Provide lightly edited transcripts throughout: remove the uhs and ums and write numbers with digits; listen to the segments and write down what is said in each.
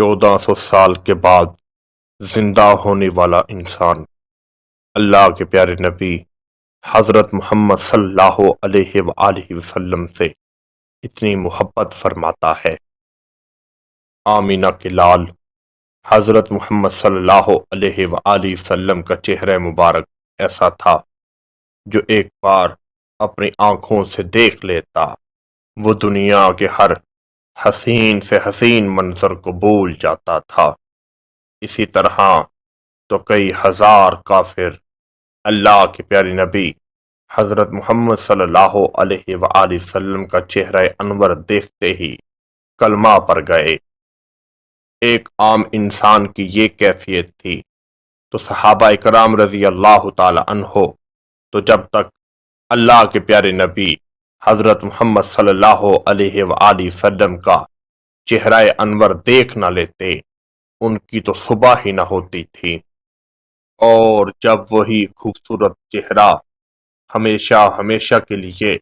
1400 سال کے بعد زندہ ہونے والا انسان اللہ کے پیارے نبی حضرت محمد صلی اللہ علیہ وآلہ وسلم سے اتنی محبت فرماتا ہے۔ آمینہ کے لال حضرت محمد صلی اللہ علیہ وآلہ وسلم کا چہرہ مبارک ایسا تھا جو ایک بار اپنی آنکھوں سے دیکھ لیتا وہ دنیا کے ہر حسین سے حسین منظر کو بھول جاتا تھا۔ اسی طرح تو کئی ہزار کافر اللہ کے پیارے نبی حضرت محمد صلی اللہ علیہ وآلہ وسلم کا چہرہ انور دیکھتے ہی کلمہ پڑھ گئے۔ ایک عام انسان کی یہ کیفیت تھی تو صحابہ کرام رضی اللہ تعالی عنہ تو جب تک اللہ کے پیارے نبی حضرت محمد صلی اللہ علیہ وآلہ وسلم کا چہرہ انور دیکھ نہ لیتے ان کی تو صبح ہی نہ ہوتی تھی، اور جب وہی خوبصورت چہرہ ہمیشہ ہمیشہ کے لیے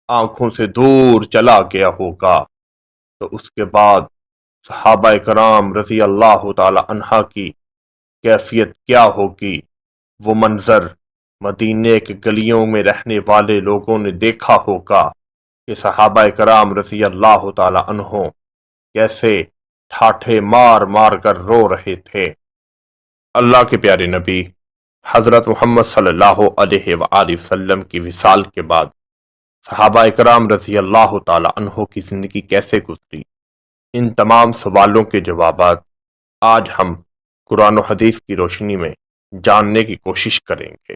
آنکھوں سے دور چلا گیا ہوگا تو اس کے بعد صحابہ کرام رضی اللہ تعالی عنہ کی کیفیت کیا ہوگی۔ وہ منظر مدینے کے گلیوں میں رہنے والے لوگوں نے دیکھا ہوگا کہ صحابہ کرام رضی اللہ تعالی عنہ کیسے ٹھاٹھے مار مار کر رو رہے تھے۔ اللہ کے پیارے نبی حضرت محمد صلی اللہ علیہ وآلہ وسلم کی وصال کے بعد صحابہ کرام رضی اللہ تعالی عنہ کی زندگی کیسے گزری، ان تمام سوالوں کے جوابات آج ہم قرآن و حدیث کی روشنی میں جاننے کی کوشش کریں گے۔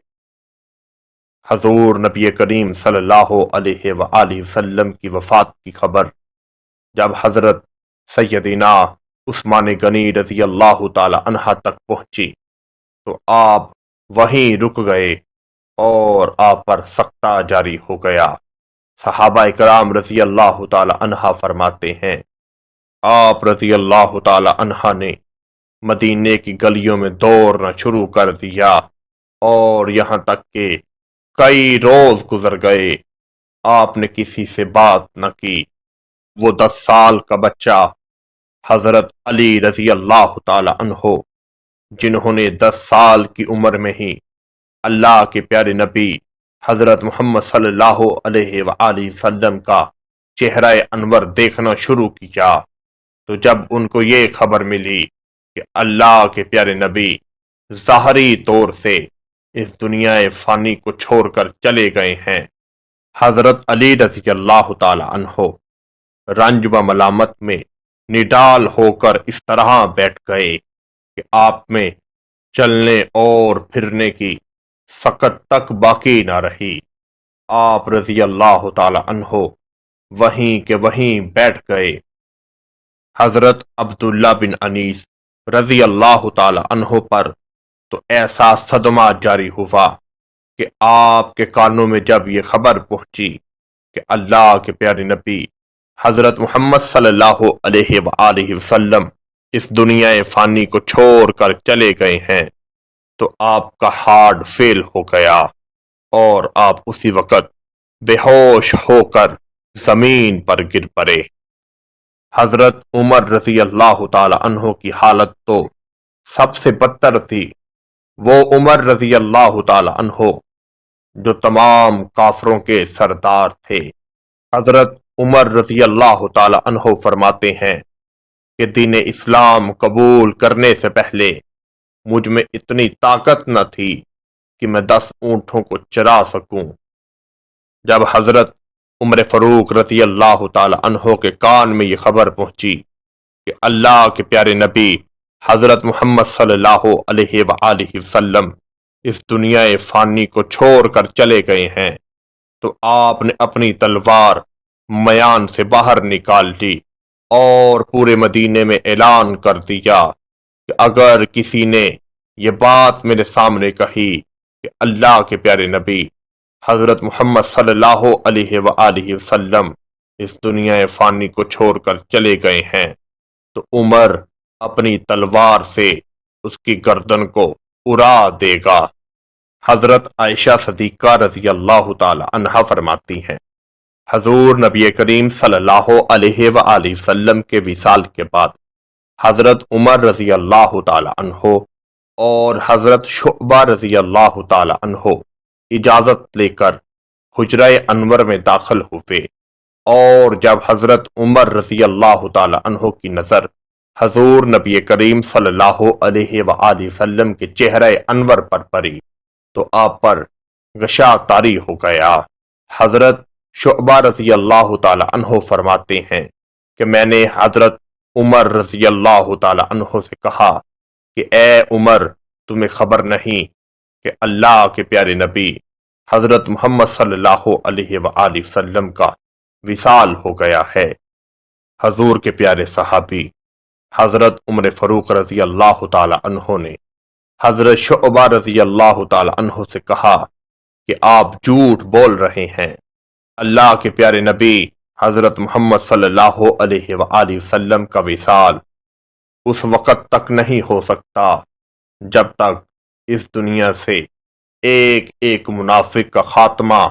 حضور نبی کریم صلی اللہ علیہ وآلہ وسلم کی وفات کی خبر جب حضرت سیدنا عثمان غنی رضی اللہ تعالی عنہ تک پہنچی تو آپ وہیں رک گئے اور آپ پر سکتہ جاری ہو گیا۔ صحابہ کرام رضی اللہ تعالی عنہ فرماتے ہیں آپ رضی اللہ تعالی عنہ نے مدینے کی گلیوں میں دوڑنا شروع کر دیا اور یہاں تک کہ کئی روز گزر گئے آپ نے کسی سے بات نہ کی۔ وہ 10 سال کا بچہ حضرت علی رضی اللہ تعالی عنہ جنہوں نے 10 سال کی عمر میں ہی اللہ کے پیارے نبی حضرت محمد صلی اللہ علیہ وآلہ وسلم کا چہرہ انور دیکھنا شروع کیا تو جب ان کو یہ خبر ملی کہ اللہ کے پیارے نبی ظاہری طور سے اس دنیا فانی کو چھوڑ کر چلے گئے ہیں، حضرت علی رضی اللہ تعالی عنہ رنج و ملامت میں نڈال ہو کر اس طرح بیٹھ گئے کہ آپ میں چلنے اور پھرنے کی سکت تک باقی نہ رہی۔ آپ رضی اللہ تعالی عنہ وہیں کے وہیں بیٹھ گئے۔ حضرت عبداللہ بن انیس رضی اللہ تعالی عنہ پر تو ایسا صدمہ جاری ہوا کہ آپ کے کانوں میں جب یہ خبر پہنچی کہ اللہ کے پیارے نبی حضرت محمد صلی اللہ علیہ وآلہ وسلم اس دنیا فانی کو چھوڑ کر چلے گئے ہیں تو آپ کا ہارٹ فیل ہو گیا اور آپ اسی وقت بے ہوش ہو کر زمین پر گر پڑے۔ حضرت عمر رضی اللہ تعالی عنہ کی حالت تو سب سے بدتر تھی۔ وہ عمر رضی اللہ تعالی عنہ جو تمام کافروں کے سردار تھے۔ حضرت عمر رضی اللہ تعالی عنہ فرماتے ہیں کہ دین اسلام قبول کرنے سے پہلے مجھ میں اتنی طاقت نہ تھی کہ میں 10 اونٹوں کو چرا سکوں۔ جب حضرت عمر فاروق رضی اللہ تعالی عنہ کے کان میں یہ خبر پہنچی کہ اللہ کے پیارے نبی حضرت محمد صلی اللہ علیہ وآلہ وسلم اس دنیا فانی کو چھوڑ کر چلے گئے ہیں تو آپ نے اپنی تلوار میان سے باہر نکال لی اور پورے مدینے میں اعلان کر دیا کہ اگر کسی نے یہ بات میرے سامنے کہی کہ اللہ کے پیارے نبی حضرت محمد صلی اللہ علیہ وآلہ وسلم اس دنیا فانی کو چھوڑ کر چلے گئے ہیں تو عمر اپنی تلوار سے اس کی گردن کو اڑا دے گا۔ حضرت عائشہ صدیقہ رضی اللہ تعالی عنہا فرماتی ہیں حضور نبی کریم صلی اللہ علیہ وآلہ وسلم کے وصال کے بعد حضرت عمر رضی اللہ تعالی عنہ اور حضرت شعبہ رضی اللہ تعالی عنہ اجازت لے کر حجرہ انور میں داخل ہوئے، اور جب حضرت عمر رضی اللہ تعالی عنہ کی نظر حضور نبی کریم صلی اللہ علیہ وآلہ وسلم کے چہرہ انور پر پڑی تو آپ پر غشا طاری ہو گیا۔ حضرت شعبہ رضی اللہ تعالی عنہ فرماتے ہیں کہ میں نے حضرت عمر رضی اللہ تعالی عنہ سے کہا کہ اے عمر، تمہیں خبر نہیں کہ اللہ کے پیارے نبی حضرت محمد صلی اللہ علیہ وآلہ وسلم کا وصال ہو گیا ہے۔ حضور کے پیارے صحابی حضرت عمر فاروق رضی اللہ تعالی عنہ نے حضرت شعبہ رضی اللہ تعالی عنہ سے کہا کہ آپ جھوٹ بول رہے ہیں، اللہ کے پیارے نبی حضرت محمد صلی اللہ علیہ وآلہ وسلم کا وصال اس وقت تک نہیں ہو سکتا جب تک اس دنیا سے ایک ایک منافق کا خاتمہ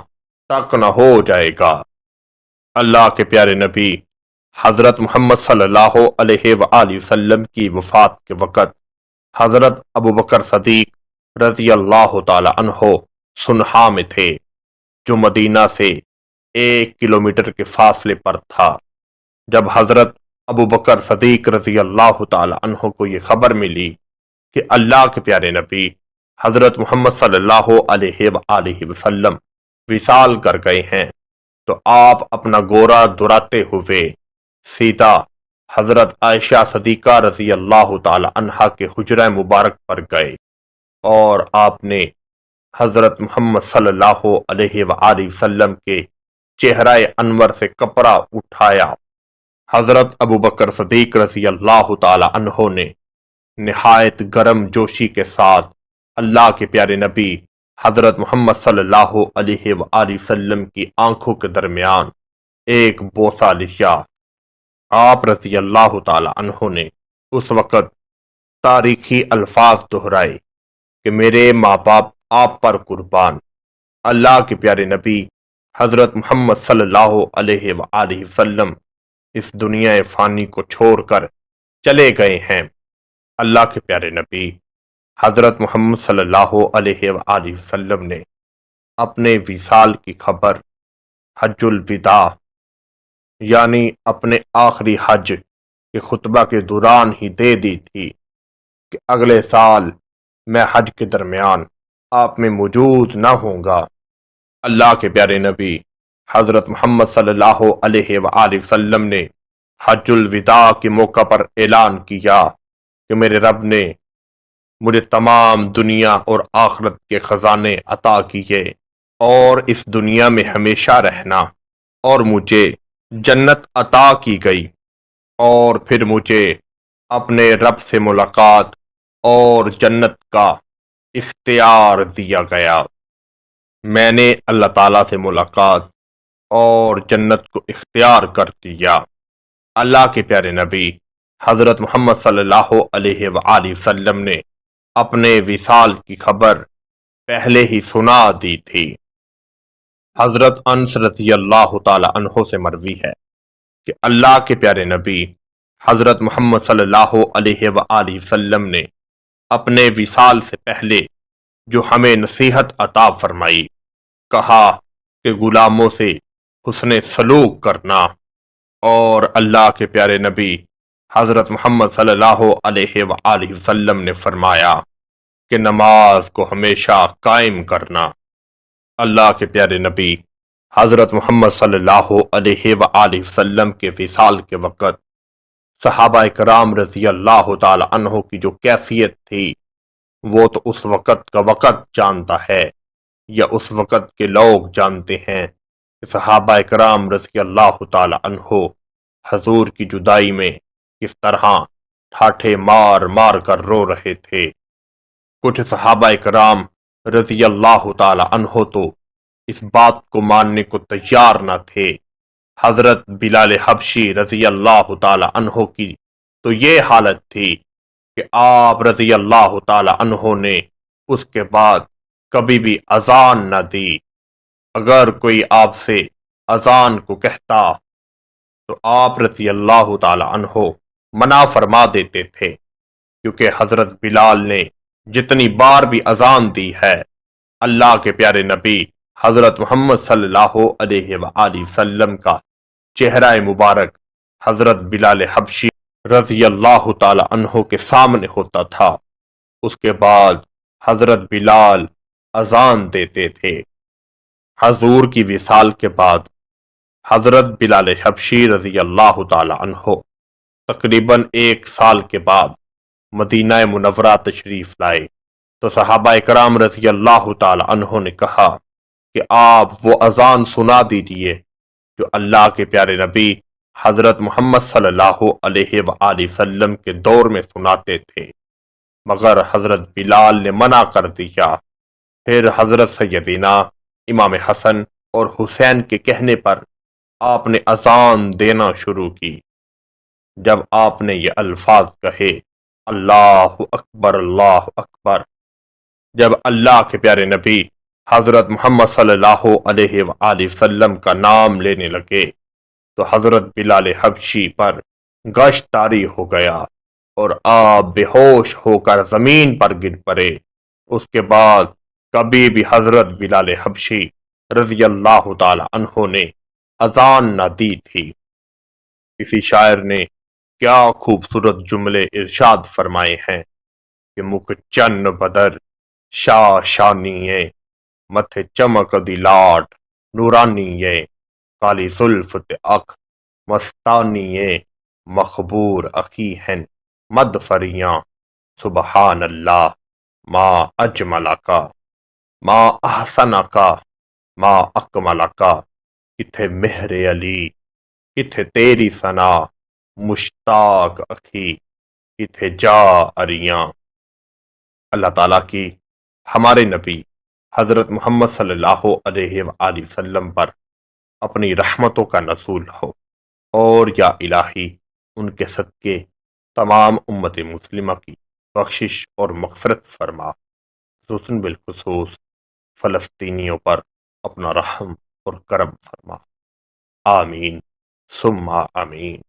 تک نہ ہو جائے گا۔ اللہ کے پیارے نبی حضرت محمد صلی اللہ علیہ وآلہ وسلم کی وفات کے وقت حضرت ابوبکر صدیق رضی اللہ تعالی عنہ صنعاء میں تھے، جو مدینہ سے 1 کلومیٹر کے فاصلے پر تھا۔ جب حضرت ابوبکر صدیق رضی اللہ تعالی عنہ کو یہ خبر ملی کہ اللہ کے پیارے نبی حضرت محمد صلی اللہ علیہ وآلہ وسلم وصال کر گئے ہیں، تو آپ اپنا گورا دراتے ہوئے سیدھا حضرت عائشہ صدیقہ رضی اللہ تعالی عنہا کے حجرہ مبارک پر گئے، اور آپ نے حضرت محمد صلی اللہ علیہ وآلہ وسلم کے چہرہ انور سے کپڑا اٹھایا۔ حضرت ابوبکر صدیق رضی اللہ تعالی عنہ نے نہایت گرم جوشی کے ساتھ اللہ کے پیارے نبی حضرت محمد صلی اللہ علیہ وآلہ وسلم کی آنکھوں کے درمیان ایک بوسہ لیا۔ آپ رضی اللہ تعالی عنہ نے اس وقت تاریخی الفاظ دہرائے کہ میرے ماں باپ آپ پر قربان، اللہ کے پیارے نبی حضرت محمد صلی اللہ علیہ وآلہ وسلم اس دنیا فانی کو چھوڑ کر چلے گئے ہیں۔ اللہ کے پیارے نبی حضرت محمد صلی اللہ علیہ وآلہ وسلم نے اپنے وصال کی خبر حج الوداع یعنی اپنے آخری حج کے خطبہ کے دوران ہی دے دی تھی کہ اگلے سال میں حج کے درمیان آپ میں موجود نہ ہوں گا۔ اللہ کے پیارے نبی حضرت محمد صلی اللہ علیہ وآلہ وسلم نے حج الوداع کے موقع پر اعلان کیا کہ میرے رب نے مجھے تمام دنیا اور آخرت کے خزانے عطا کیے اور اس دنیا میں ہمیشہ رہنا، اور مجھے جنت عطا کی گئی، اور پھر مجھے اپنے رب سے ملاقات اور جنت کا اختیار دیا گیا۔ میں نے اللہ تعالیٰ سے ملاقات اور جنت کو اختیار کر دیا۔ اللہ کے پیارے نبی حضرت محمد صلی اللہ علیہ وآلہ وسلم نے اپنے وصال کی خبر پہلے ہی سنا دی تھی۔ حضرت انس رضی اللہ تعالی عنہ سے مروی ہے کہ اللہ کے پیارے نبی حضرت محمد صلی اللہ علیہ وآلہ وسلم نے اپنے وصال سے پہلے جو ہمیں نصیحت عطا فرمائی، کہا کہ غلاموں سے حسن سلوک کرنا، اور اللہ کے پیارے نبی حضرت محمد صلی اللہ علیہ وآلہ وسلم نے فرمایا کہ نماز کو ہمیشہ قائم کرنا۔ اللہ کے پیارے نبی حضرت محمد صلی اللہ علیہ وآلہ وسلم کے وصال کے وقت صحابہ کرام رضی اللہ تعالی عنہ کی جو کیفیت تھی وہ تو اس وقت کا وقت جانتا ہے، یا اس وقت کے لوگ جانتے ہیں کہ صحابہ کرام رضی اللہ تعالی عنہ حضور کی جدائی میں کس طرح ٹھاٹھے مار مار کر رو رہے تھے۔ کچھ صحابہ کرام رضی اللہ تعالی عنہ تو اس بات کو ماننے کو تیار نہ تھے۔ حضرت بلال حبشی رضی اللہ تعالی عنہ کی تو یہ حالت تھی کہ آپ رضی اللہ تعالی عنہ نے اس کے بعد کبھی بھی اذان نہ دی۔ اگر کوئی آپ سے اذان کو کہتا تو آپ رضی اللہ تعالی عنہ منع فرما دیتے تھے، کیونکہ حضرت بلال نے جتنی بار بھی اذان دی ہے، اللہ کے پیارے نبی حضرت محمد صلی اللہ علیہ وآلہ وسلم کا چہرہ مبارک حضرت بلال حبشی رضی اللہ تعالی عنہ کے سامنے ہوتا تھا۔ اس کے بعد حضرت بلال اذان دیتے تھے۔ حضور کی وصال کے بعد حضرت بلال حبشی رضی اللہ تعالی عنہ تقریباً 1 سال کے بعد مدینہ منورہ تشریف لائے، تو صحابہ اکرام رضی اللہ تعالی عنہ نے کہا کہ آپ وہ اذان سنا دیجئے جو اللہ کے پیارے نبی حضرت محمد صلی اللہ علیہ وآلہ وسلم کے دور میں سناتے تھے، مگر حضرت بلال نے منع کر دیا۔ پھر حضرت سیدنا امام حسن اور حسین کے کہنے پر آپ نے اذان دینا شروع کی۔ جب آپ نے یہ الفاظ کہے اللہ اکبر اللہ اکبر، جب اللہ کے پیارے نبی حضرت محمد صلی اللہ علیہ وآلہ وسلم کا نام لینے لگے تو حضرت بلال حبشی پر گشت طاری ہو گیا اور آپ بے ہوش ہو کر زمین پر گر پڑے۔ اس کے بعد کبھی بھی حضرت بلال حبشی رضی اللہ تعالی عنہ نے اذان نہ دی تھی۔ کسی شاعر نے کیا خوبصورت جملے ارشاد فرمائے ہیں کہ مکھ چن بدر شاہ شانیے، متھے چمک دی لاٹ نورانیے، کالی زلف تے اکھ مستانیے، مخبور اخی ہیں مد فریاں، سبحان اللہ ما اجملکا ما احسنکا ما اکملکا، کتھے مہر علی کتھے تیری ثنا، مشتاق اکھی کتھے جا اریاں۔ اللہ تعالیٰ کی ہمارے نبی حضرت محمد صلی اللہ علیہ وآلہ وسلم پر اپنی رحمتوں کا نزول ہو، اور یا الہی ان کے صدقے تمام امت مسلمہ کی بخشش اور مغفرت فرما، خصوصاً بالخصوص فلسطینیوں پر اپنا رحم اور کرم فرما، آمین ثم آمین۔